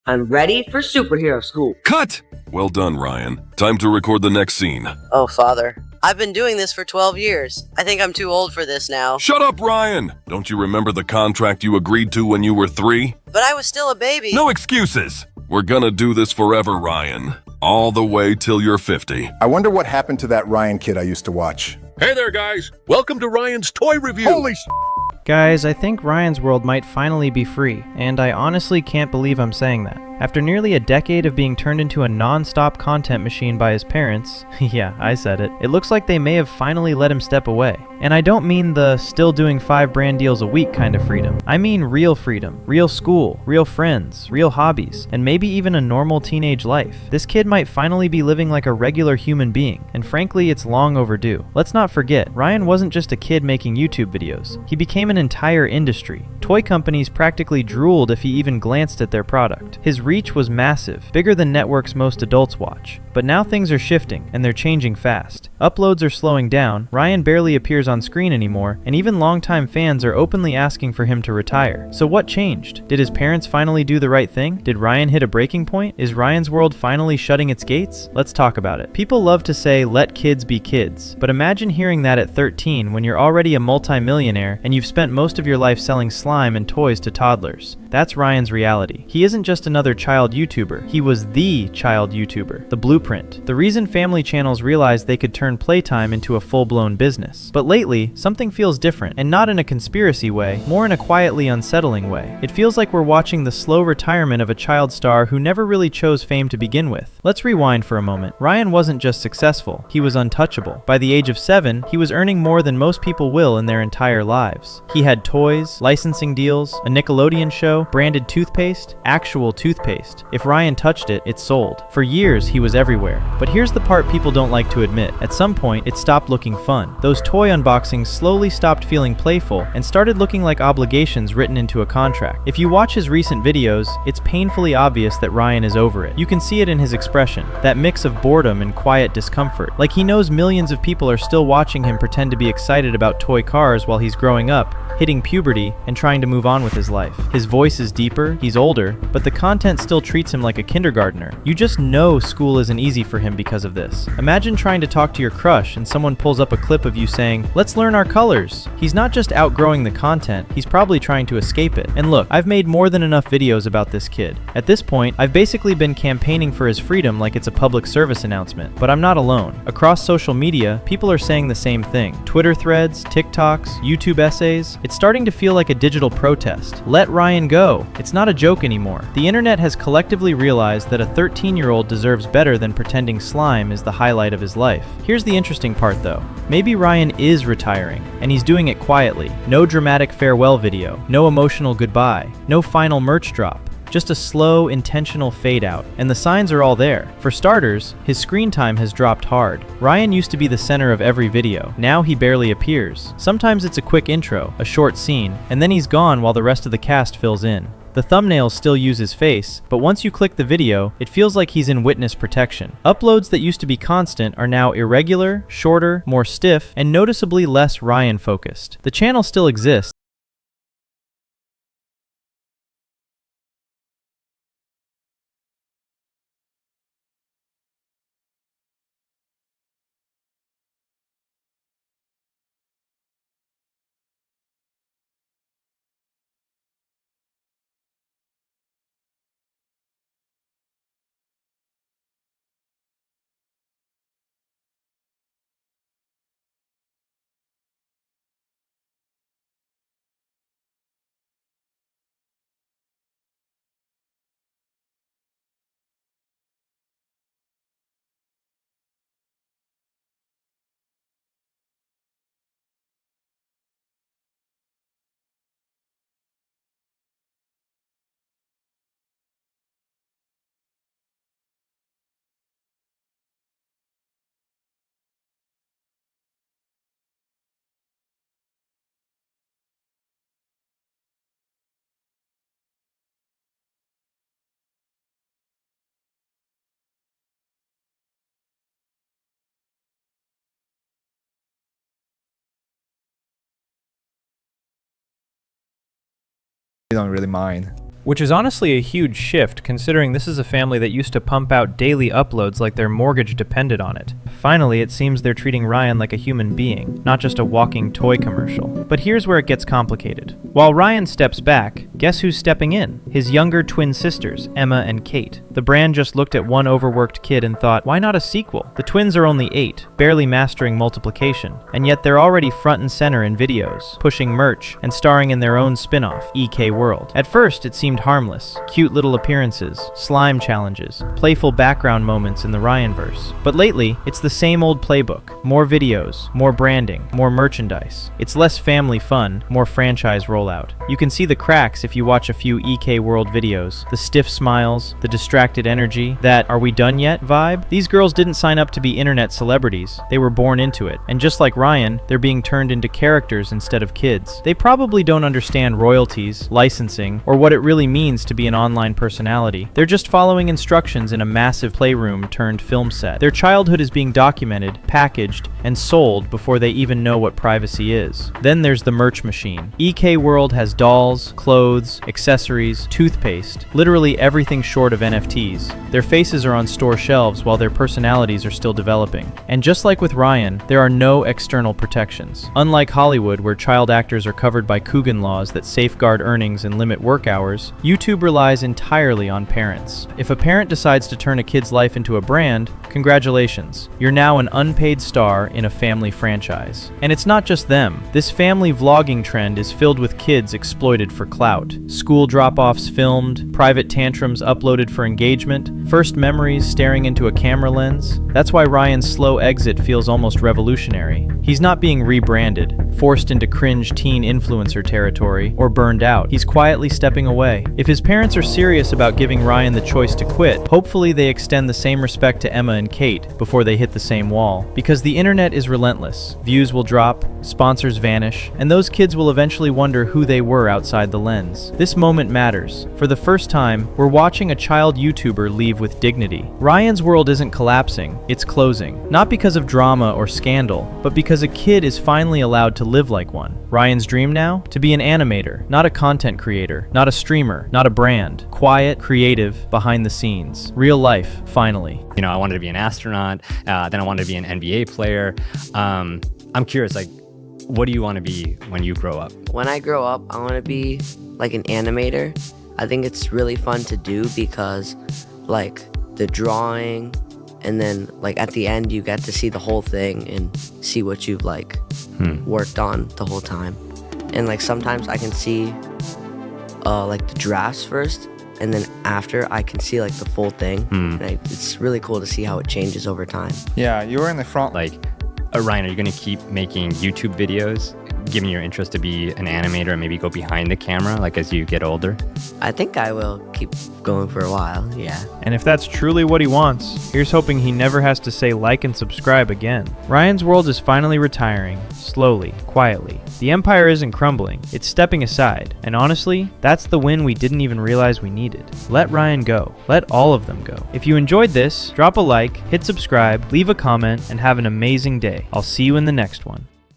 I'm ready for superhero school. Cut! Well done, Ryan. Time to record the next scene. Oh, Father. I've been doing this for 12 years. I think I'm too old for this now. Shut up, Ryan! Don't you remember the contract you agreed to when you were 3? But I was still a baby. No excuses! We're gonna do this forever, Ryan. All the way till you're 50. I wonder what happened to that Ryan kid I used to watch. Hey there, guys. Welcome to Ryan's Toy Review. Holy Guys, I think Ryan's world might finally be free, and I honestly can't believe I'm saying that. After nearly a decade of being turned into a non-stop content machine by his parents, yeah, I said it, it looks like they may have finally let him step away. And I don't mean the still doing 5 brand deals a week kind of freedom. I mean real freedom, real school, real friends, real hobbies, and maybe even a normal teenage life. This kid might finally be living like a regular human being, and frankly, it's long overdue. Let's not forget, Ryan wasn't just a kid making YouTube videos. He became an entire industry. Toy companies practically drooled if he even glanced at their product. His reach was massive, bigger than networks most adults watch. But now things are shifting, and they're changing fast. Uploads are slowing down, Ryan barely appears on screen anymore, and even longtime fans are openly asking for him to retire. So what changed? Did his parents finally do the right thing? Did Ryan hit a breaking point? Is Ryan's world finally shutting its gates? Let's talk about it. People love to say, let kids be kids. But imagine hearing that at 13 when you're already a multi-millionaire and you've spent most of your life selling slime and toys to toddlers. That's Ryan's reality. He isn't just another child YouTuber. He was the child YouTuber, the blueprint. The reason family channels realized they could turn playtime into a full-blown business. But lately, something feels different, and not in a conspiracy way, more in a quietly unsettling way. It feels like we're watching the slow retirement of a child star who never really chose fame to begin with. Let's rewind for a moment. Ryan wasn't just successful, he was untouchable. By the age of 7, he was earning more than most people will in their entire lives. He had toys, licensing deals, a Nickelodeon show, branded toothpaste, actual toothpaste. If Ryan touched it, it sold. For years, he was everywhere. But here's the part people don't like to admit. At some point, it stopped looking fun. Those toy unboxings slowly stopped feeling playful and started looking like obligations written into a contract. If you watch his recent videos, it's painfully obvious that Ryan is over it. You can see it in his expression, that mix of boredom and quiet discomfort. Like he knows millions of people are still watching him pretend to be excited about toy cars while he's growing up, hitting puberty, and trying to move on with his life. His voice is deeper, he's older, but the content still treats him like a kindergartner. You just know school isn't easy for him because of this. Imagine trying to talk to your crush and someone pulls up a clip of you saying, "Let's learn our colors." He's not just outgrowing the content, he's probably trying to escape it. And look, I've made more than enough videos about this kid. At this point, I've basically been campaigning for his freedom like it's a public service announcement. But I'm not alone. Across social media, people are saying the same thing. Twitter threads, TikToks, YouTube essays. It's starting to feel like a digital protest. Let Ryan go. It's not a joke anymore. The internet has collectively realized that a 13-year-old deserves better than pretending slime is the highlight of his life. Here's the interesting part though. Maybe Ryan is retiring, and he's doing it quietly. No dramatic farewell video, no emotional goodbye, no final merch drop. Just a slow, intentional fade out, and the signs are all there. For starters, his screen time has dropped hard. Ryan used to be the center of every video. Now he barely appears. Sometimes it's a quick intro, a short scene, and then he's gone while the rest of the cast fills in. The thumbnails still use his face, but once you click the video, it feels like he's in witness protection. Uploads that used to be constant are now irregular, shorter, more stiff, and noticeably less Ryan-focused. The channel still exists, don't really mind. Which is honestly a huge shift, considering this is a family that used to pump out daily uploads like their mortgage depended on it. Finally, it seems they're treating Ryan like a human being, not just a walking toy commercial. But here's where it gets complicated. While Ryan steps back, guess who's stepping in? His younger twin sisters, Emma and Kate. The brand just looked at one overworked kid and thought, why not a sequel? The twins are only 8, barely mastering multiplication, and yet they're already front and center in videos, pushing merch, and starring in their own spin-off, EK World. At first, it seemed harmless. Cute little appearances, slime challenges, playful background moments in the Ryanverse. But lately, it's the same old playbook. More videos, more branding, more merchandise. It's less family fun, more franchise rollout. You can see the cracks if you watch a few EK World videos. The stiff smiles, the distracted energy, that "are we done yet" vibe. These girls didn't sign up to be internet celebrities. They were born into it. And just like Ryan, they're being turned into characters instead of kids. They probably don't understand royalties, licensing, or what it really means to be an online personality. They're just following instructions in a massive playroom turned film set. Their childhood is being documented, packaged, and sold before they even know what privacy is. Then there's the merch machine. EK World has dolls, clothes, accessories, toothpaste, literally everything short of NFTs. Their faces are on store shelves while their personalities are still developing. And just like with Ryan, there are no external protections. Unlike Hollywood, where child actors are covered by Coogan laws that safeguard earnings and limit work hours, YouTube relies entirely on parents. If a parent decides to turn a kid's life into a brand, congratulations. You're now an unpaid star in a family franchise. And it's not just them. This family vlogging trend is filled with kids exploited for clout. School drop-offs filmed, private tantrums uploaded for engagement, first memories staring into a camera lens. That's why Ryan's slow exit feels almost revolutionary. He's not being rebranded, forced into cringe teen influencer territory, or burned out. He's quietly stepping away. If his parents are serious about giving Ryan the choice to quit, hopefully they extend the same respect to Emma and Kate before they hit the same wall. Because the internet is relentless. Views will drop, sponsors vanish, and those kids will eventually wonder who they were outside the lens. This moment matters. For the first time, we're watching a child YouTuber leave with dignity. Ryan's world isn't collapsing, it's closing. Not because of drama or scandal, but because a kid is finally allowed to live like one. Ryan's dream now? To be an animator, not a content creator, not a streamer, not a brand. Quiet, creative, behind the scenes. Real life, finally. You know, I wanted to be an astronaut, then I wanted to be an NBA player. I'm curious, like, what do you want to be when you grow up? When I grow up, I want to be like an animator. I think it's really fun to do because like the drawing and then like at the end you get to see the whole thing and see what you've like worked on the whole time. And like sometimes I can see like the drafts first and then after I can see like the full thing. And it's really cool to see how it changes over time. Yeah, you were in the front. Like, Ryan, are you going to keep making YouTube videos, given your interest to be an animator and maybe go behind the camera, like as you get older? I think I will keep going for a while, yeah. And if that's truly what he wants, here's hoping he never has to say like and subscribe again. Ryan's world is finally retiring, slowly, quietly. The empire isn't crumbling, it's stepping aside. And honestly, that's the win we didn't even realize we needed. Let Ryan go. Let all of them go. If you enjoyed this, drop a like, hit subscribe, leave a comment, and have an amazing day. I'll see you in the next one.